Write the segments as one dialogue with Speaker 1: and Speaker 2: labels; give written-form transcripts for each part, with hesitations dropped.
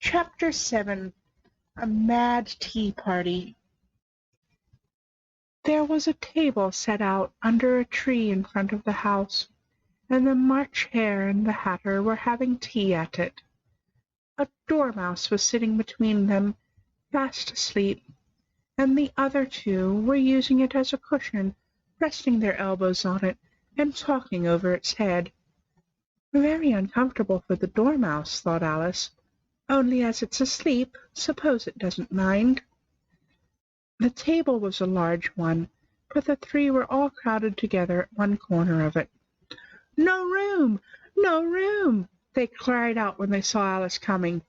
Speaker 1: Chapter 7. A Mad Tea Party. There was a table set out under a tree in front of the house, and the March Hare and the Hatter were having tea at it. A dormouse was sitting between them, fast asleep, and the other two were using it as a cushion, resting their elbows on it and talking over its head. Very uncomfortable for the dormouse, thought Alice. Only as it's asleep, suppose it doesn't mind. The table was a large one, but the three were all crowded together at one corner of it. "No room! No room!" they cried out when they saw Alice coming.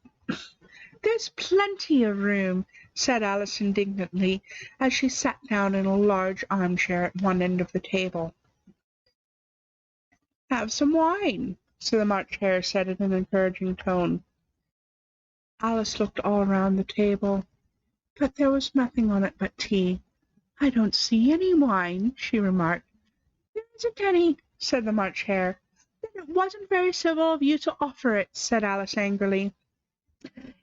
Speaker 1: "There's plenty of room," said Alice indignantly, as she sat down in a large armchair at one end of the table. "Have some wine," so the March Hare said in an encouraging tone. Alice looked all round the table, but there was nothing on it but tea. "I don't see any wine," she remarked. "There isn't any," said the March Hare. "Then it wasn't very civil of you to offer it," said Alice angrily.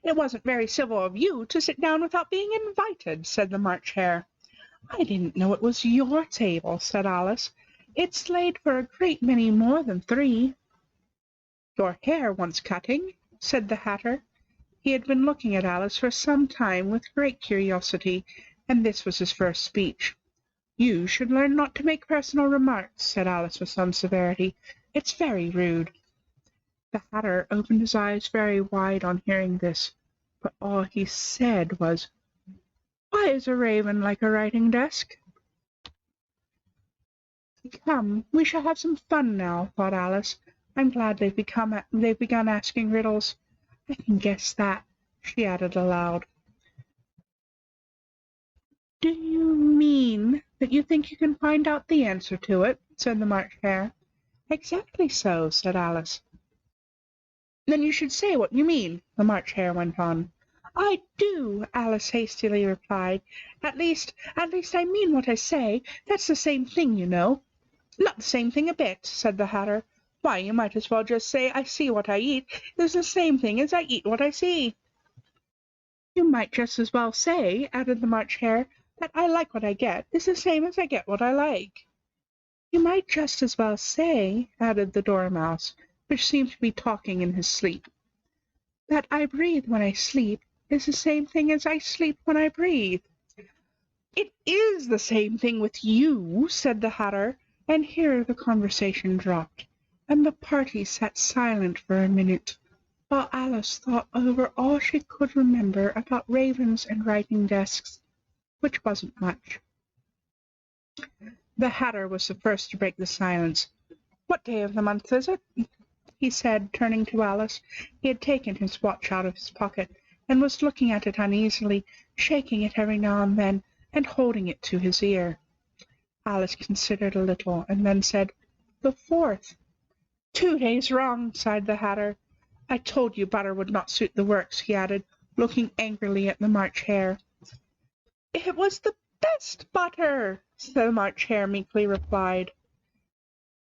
Speaker 1: "It wasn't very civil of you to sit down without being invited," said the March Hare. "I didn't know it was your table," said Alice. "It's laid for a great many more than 3. "Your hair wants cutting," said the Hatter. He had been looking at Alice for some time with great curiosity, and this was his first speech. "You should learn not to make personal remarks," said Alice with some severity. "It's very rude." The Hatter opened his eyes very wide on hearing this, but all he said was, "Why is a raven like a writing desk?" "Come, we shall have some fun now," thought Alice. "I'm glad they've begun asking riddles. I can guess that," she added aloud. "Do you mean that you think you can find out the answer to it?" said the March Hare. "Exactly so," said Alice. "Then you should say what you mean," the March Hare went on. "I do," Alice hastily replied. At least I mean what I say. That's the same thing, you know." "Not the same thing a bit," said the Hatter. "Why, you might as well just say I see what I eat is the same thing as I eat what I see." "You might just as well say," added the March Hare, "that I like what I get is the same as I get what I like." "You might just as well say," added the Dormouse, which seemed to be talking in his sleep, "that I breathe when I sleep is the same thing as I sleep when I breathe." "It is the same thing with you," said the Hatter, and here the conversation dropped, and the party sat silent for a minute, while Alice thought over all she could remember about ravens and writing desks, which wasn't much. The Hatter was the first to break the silence. "What day of the month is it?" he said, turning to Alice. He had taken his watch out of his pocket, and was looking at it uneasily, shaking it every now and then, and holding it to his ear. Alice considered a little, and then said, "The 4th." "2 days wrong," sighed the Hatter. "I told you butter would not suit the works," he added, looking angrily at the March Hare. "It was the best butter," the March Hare meekly replied.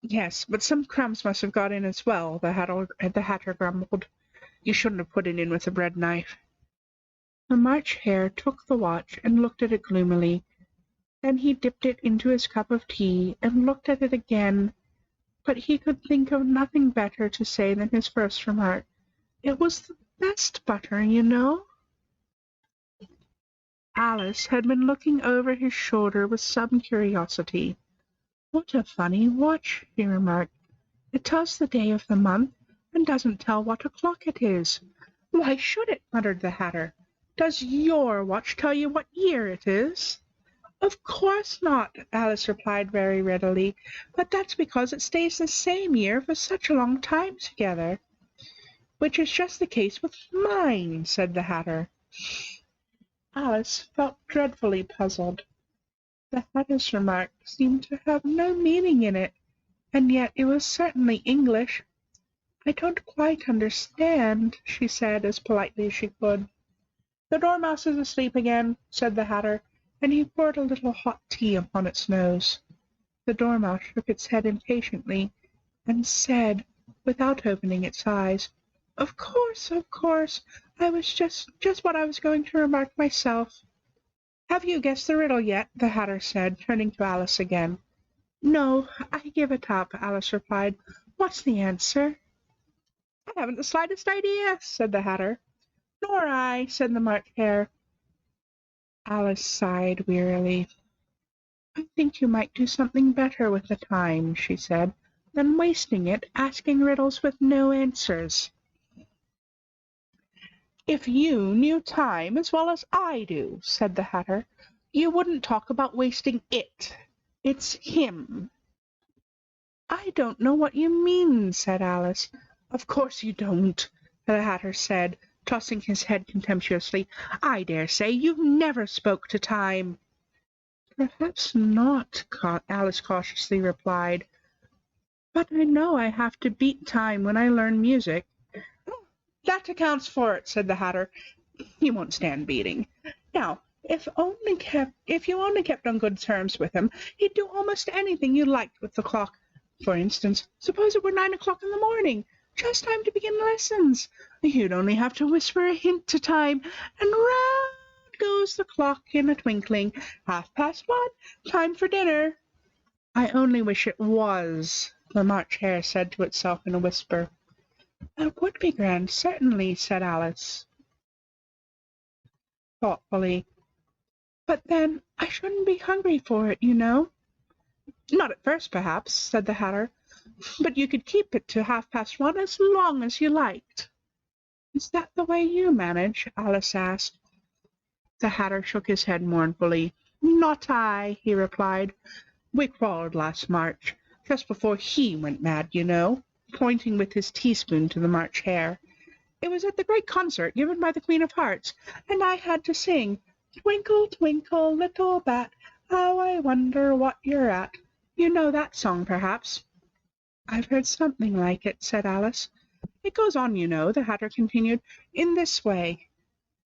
Speaker 1: "Yes, but some crumbs must have got in as well," the Hatter grumbled. "You shouldn't have put it in with a bread knife." The March Hare took the watch and looked at it gloomily. Then he dipped it into his cup of tea and looked at it again, but he could think of nothing better to say than his first remark. "It was the best butter, you know." Alice had been looking over his shoulder with some curiosity. "What a funny watch," she remarked. "It tells the day of the month, and doesn't tell what o'clock it is." "Why should it?" muttered the Hatter. "Does your watch tell you what year it is?" "Of course not," Alice replied very readily, "but that's because it stays the same year for such a long time together." "Which is just the case with mine," said the Hatter. Alice felt dreadfully puzzled. The Hatter's remark seemed to have no meaning in it, and yet it was certainly English. "I don't quite understand," she said as politely as she could. "The Dormouse is asleep again," said the Hatter, and he poured a little hot tea upon its nose. The Dormouse shook its head impatiently, and said, without opening its eyes, Of course, of course. I was just what I was going to remark myself. Have you guessed the riddle yet? The Hatter said, turning to Alice again. No, I give it up, Alice replied. What's the answer? I haven't the slightest idea, said the Hatter. Nor I, said the March Hare. Alice sighed wearily. I think you might do something better with the time, she said, than wasting it asking riddles with no answers. If you knew time as well as I do, said the Hatter, you wouldn't talk about wasting it. It's him. I don't know what you mean, said Alice. Of course you don't, the Hatter said, tossing his head contemptuously. I dare say you've never spoke to time. Perhaps not, Alice cautiously replied. But I know I have to beat time when I learn music. That accounts for it, said the Hatter. He won't stand beating. Now, if you only kept on good terms with him, he'd do almost anything you liked with the clock. For instance, suppose it were 9 o'clock in the morning, just time to begin lessons. You'd only have to whisper a hint to time, and round goes the clock in a twinkling. 1:30, time for dinner. I only wish it was, the March Hare said to itself in a whisper. That would be grand, certainly, said Alice, thoughtfully. But then I shouldn't be hungry for it, you know. Not at first, perhaps, said the Hatter, but you could keep it to 1:30 as long as you liked. Is that the way you manage? Alice asked. The Hatter shook his head mournfully. Not I, he replied. We quarrelled last March, just before he went mad, you know, pointing with his teaspoon to the March Hare. It was at the great concert given by the Queen of Hearts, and I had to sing, Twinkle, twinkle, little bat, how I wonder what you're at. You know that song, perhaps? I've heard something like it, said Alice. It goes on, you know, the Hatter continued, in this way.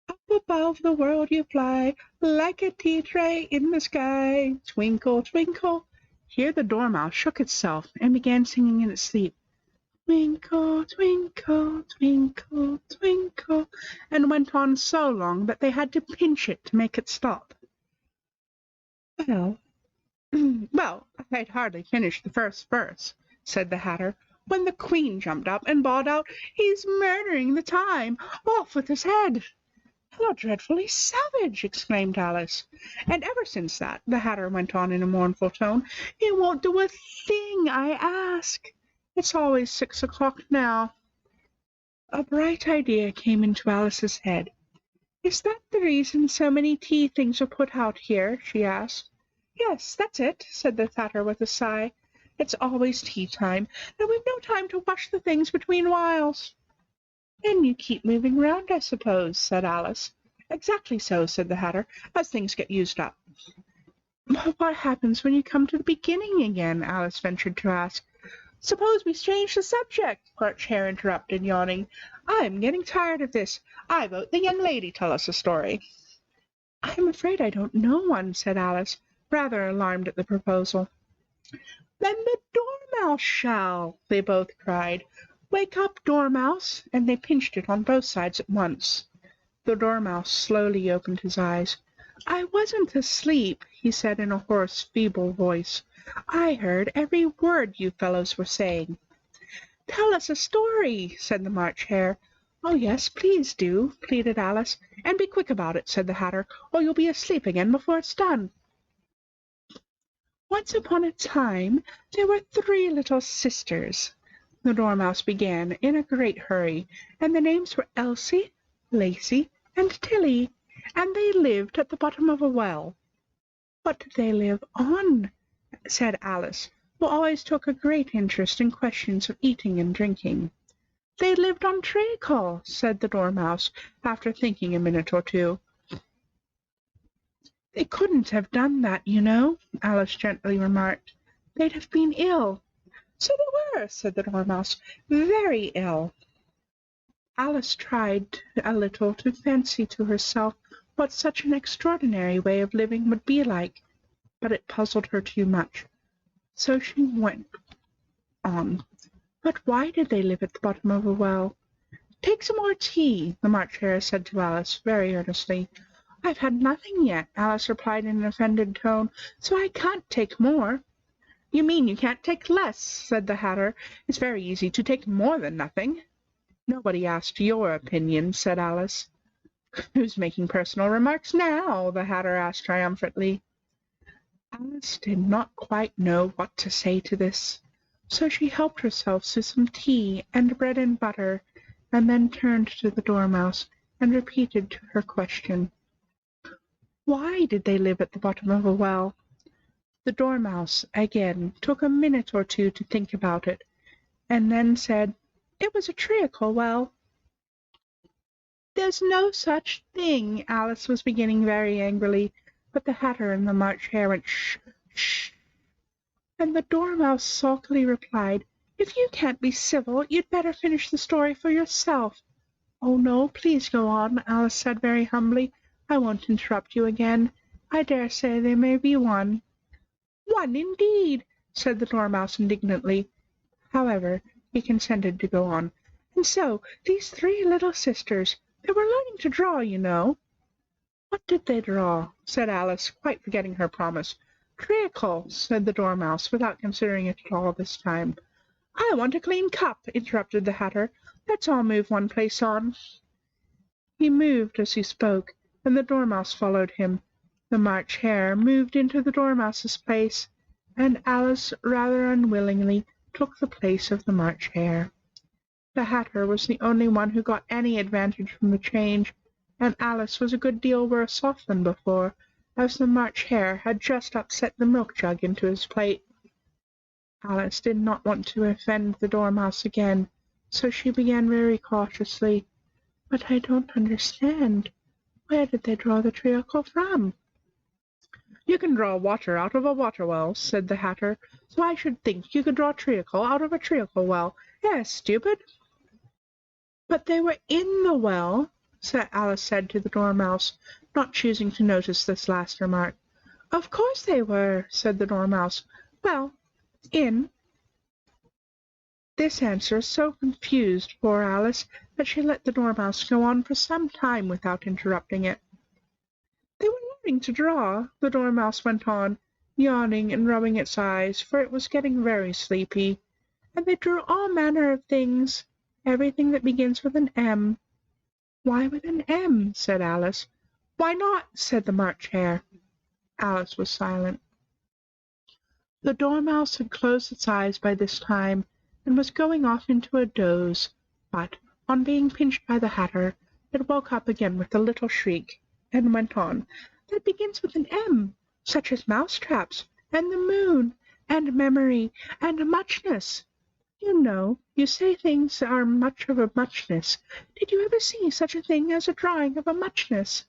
Speaker 1: Up above the world you fly, like a tea-tray in the sky. Twinkle, twinkle. Here the Dormouse shook itself and began singing in its sleep. Twinkle, twinkle, twinkle, twinkle, and went on so long that they had to pinch it to make it stop. Well, I'd hardly finished the first verse, said the Hatter, when the Queen jumped up and bawled out, He's murdering the time! Off with his head! How dreadfully savage! Exclaimed Alice. And ever since that, the Hatter went on in a mournful tone, he won't do a thing I ask. It's always 6 o'clock now. A bright idea came into Alice's head. Is that the reason so many tea things are put out here? She asked. Yes, that's it, said the Hatter with a sigh. It's always tea time, and we've no time to wash the things between whiles. And you keep moving round, I suppose, said Alice. Exactly so, said the Hatter, as things get used up. But what happens when you come to the beginning again? Alice ventured to ask. Suppose we change the subject, March Hare interrupted, yawning. I'm getting tired of this. I vote the young lady tell us a story. I'm afraid I don't know one, said Alice, rather alarmed at the proposal. Then the Dormouse shall, they both cried. Wake up, Dormouse, and they pinched it on both sides at once. The Dormouse slowly opened his eyes. I wasn't asleep, he said in a hoarse, feeble voice. I heard every word you fellows were saying. Tell us a story, said the March Hare. Oh, yes, please do, pleaded Alice. And be quick about it, said the Hatter, or you'll be asleep again before it's done. Once upon a time there were 3 little sisters, the Dormouse began in a great hurry, and the names were Elsie, Lacie, and Tilly, and they lived at the bottom of a well. What did they live on? Said Alice, who always took a great interest in questions of eating and drinking. They lived on treacle, said the Dormouse, after thinking a minute or two. They couldn't have done that, you know, Alice gently remarked. They'd have been ill. So they were, said the Dormouse, very ill. Alice tried a little to fancy to herself what such an extraordinary way of living would be like, but it puzzled her too much. So she went on. But why did they live at the bottom of a well? "Take some more tea," the March Hare said to Alice, very earnestly. "I've had nothing yet," Alice replied in an offended tone, "so I can't take more." "You mean you can't take less," said the Hatter. "It's very easy to take more than nothing." "Nobody asked your opinion," said Alice. "Who's making personal remarks now?" the Hatter asked triumphantly. Alice did not quite know what to say to this, so she helped herself to some tea and bread and butter, and then turned to the Dormouse and repeated her question. Why did they live at the bottom of a well? The Dormouse, again, took a minute or two to think about it, and then said, "It was a treacle well." "There's no such thing," Alice was beginning very angrily, but the Hatter and the March Hare went "Shh, shh," and the Dormouse sulkily replied, "If you can't be civil, you'd better finish the story for yourself." "Oh, no, please go on," Alice said very humbly. "I won't interrupt you again. I dare say there may be one." "One, indeed," said the Dormouse indignantly. However, he consented to go on. "And so these three little sisters, they were learning to draw, you know." "What did they draw?" said Alice, quite forgetting her promise. "Treacle," said the Dormouse, without considering it at all this time. "I want a clean cup," interrupted the Hatter. "Let's all move one place on." He moved as he spoke, and the Dormouse followed him. The March Hare moved into the Dormouse's place, and Alice rather unwillingly took the place of the March Hare. The Hatter was the only one who got any advantage from the change, and Alice was a good deal worse off than before, as the March Hare had just upset the milk jug into his plate. Alice did not want to offend the Dormouse again, so she began very cautiously. "But I don't understand. Where did they draw the treacle from?" "You can draw water out of a water well," said the Hatter, "so I should think you could draw treacle out of a treacle well. Yes, stupid." "But they were in the well," Alice said to the Dormouse, not choosing to notice this last remark. "Of course they were," said the Dormouse. "Well, in." This answer so confused poor Alice that she let the Dormouse go on for some time without interrupting it. "They were learning to draw," the Dormouse went on, yawning and rubbing its eyes, for it was getting very sleepy, "and they drew all manner of things, everything that begins with an M." "Why with an M?" said Alice. "Why not?" said the March Hare. Alice was silent. The Dormouse had closed its eyes by this time, and was going off into a doze, but, on being pinched by the Hatter, it woke up again with a little shriek, and went on, "That begins with an M, such as mousetraps, and the moon, and memory, and muchness. You know, you say things are much of a muchness. Did you ever see such a thing as a drawing of a muchness?"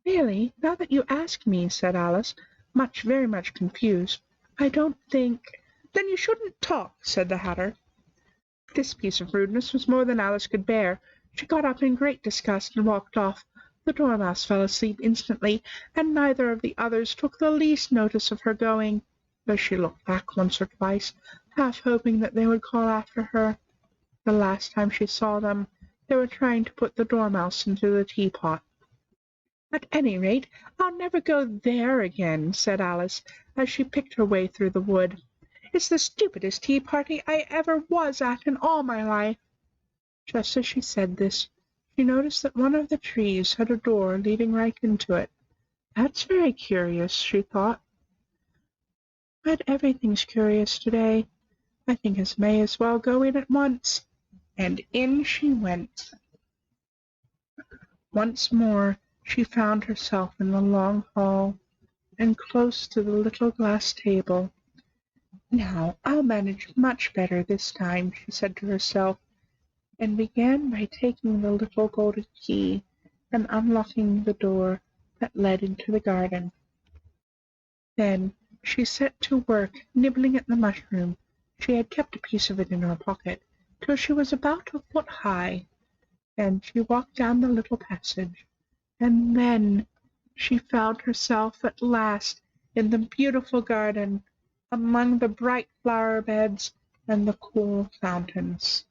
Speaker 1: "Really, now that you ask me," said Alice, very much confused, "I don't think—" "Then you shouldn't talk," said the Hatter. This piece of rudeness was more than Alice could bear. She got up in great disgust and walked off. The Dormouse fell asleep instantly, and neither of the others took the least notice of her going, though she looked back once or twice, half hoping that they would call after her. The last time she saw them, they were trying to put the Dormouse into the teapot. "At any rate, I'll never go there again," said Alice, as she picked her way through the wood. "It's the stupidest tea party I ever was at in all my life." Just as she said this, she noticed that one of the trees had a door leading right into it. "That's very curious," she thought. "But everything's curious today. I think I may as well go in at once." And in she went. Once more she found herself in the long hall, and close to the little glass table. "Now I'll manage much better this time," she said to herself, and began by taking the little golden key and unlocking the door that led into the garden. Then she set to work nibbling at the mushroom. She had kept a piece of it in her pocket, till she was about a foot high. Then she walked down the little passage, and then she found herself at last in the beautiful garden, among the bright flower beds and the cool fountains.